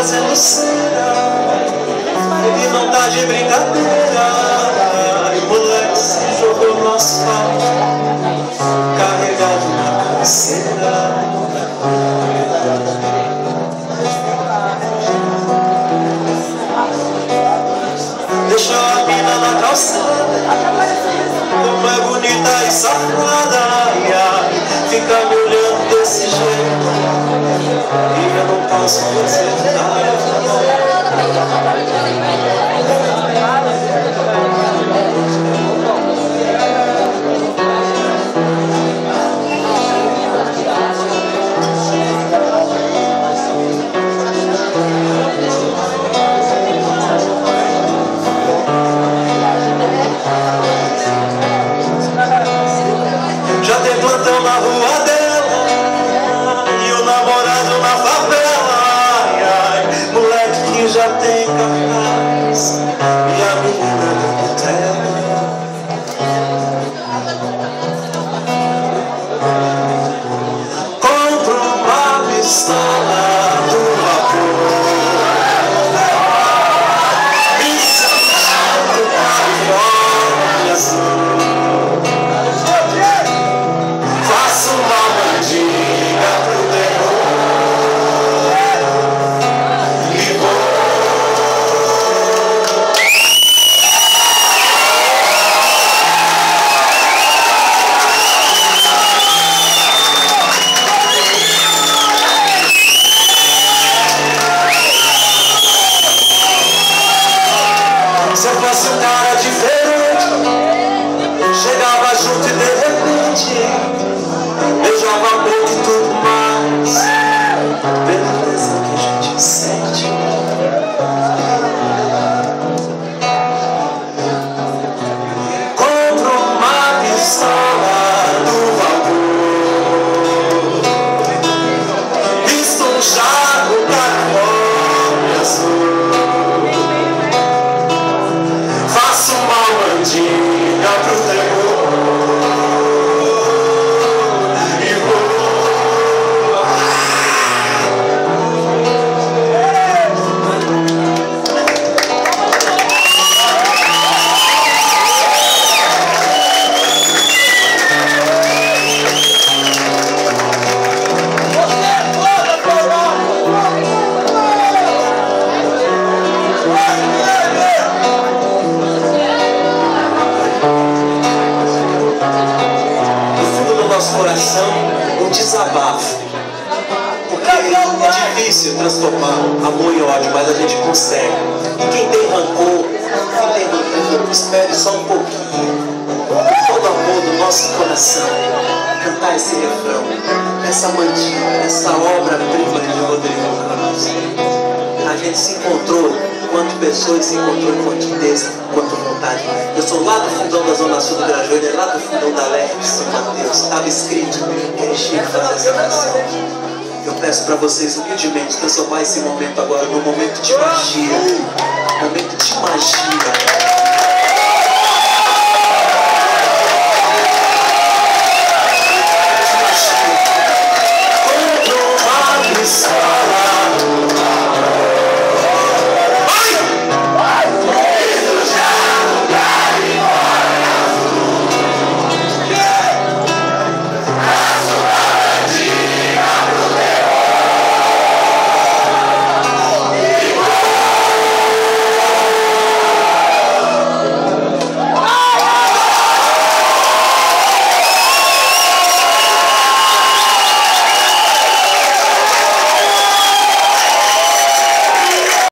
fazendo cena. Ele não tá de brincadeira. E o moleque se jogou no asfalto, carregado na cabeceira. Deixou a mina na calçada, como é bonita e safada. Ai, ai, fica me olhando desse jeito e eu não posso fazer nada. Já tem plantão na rua dela e o namorado na favela. Ai, ai, moleque que já tem cartaz e a menina no trela. Compro uma pistola do vapor, isso é do Califórnia Azul. Faço uma mandiga pro terror e vou. Se eu fosse um cara diferente, chegava junto e de repente beijava a boca e tudo mais, beleza que a gente sente. Compro uma pistola do vapor, visto um charco Califórnia Azul. Faço uma mandiga pro terror e vou. Nosso coração um desabafo, porque é difícil transformar amor em ódio, mas a gente consegue. E quem tem rancor, espere só um pouquinho. Todo amor do nosso coração, cantar esse refrão, essa mandiga, essa obra-prima de Rodrigo Ramos. A gente se encontrou quanto pessoas se encontrou quanto Deus, quanto vontade. Eu sou lá do fundão da Zona Sul do Grajaú, lá do fundão da Leste de São Mateus. Estava escrito que ele tinha que fazer essa canção. Eu peço para vocês humildemente transformar esse momento agora num momento de magia. Momento de magia.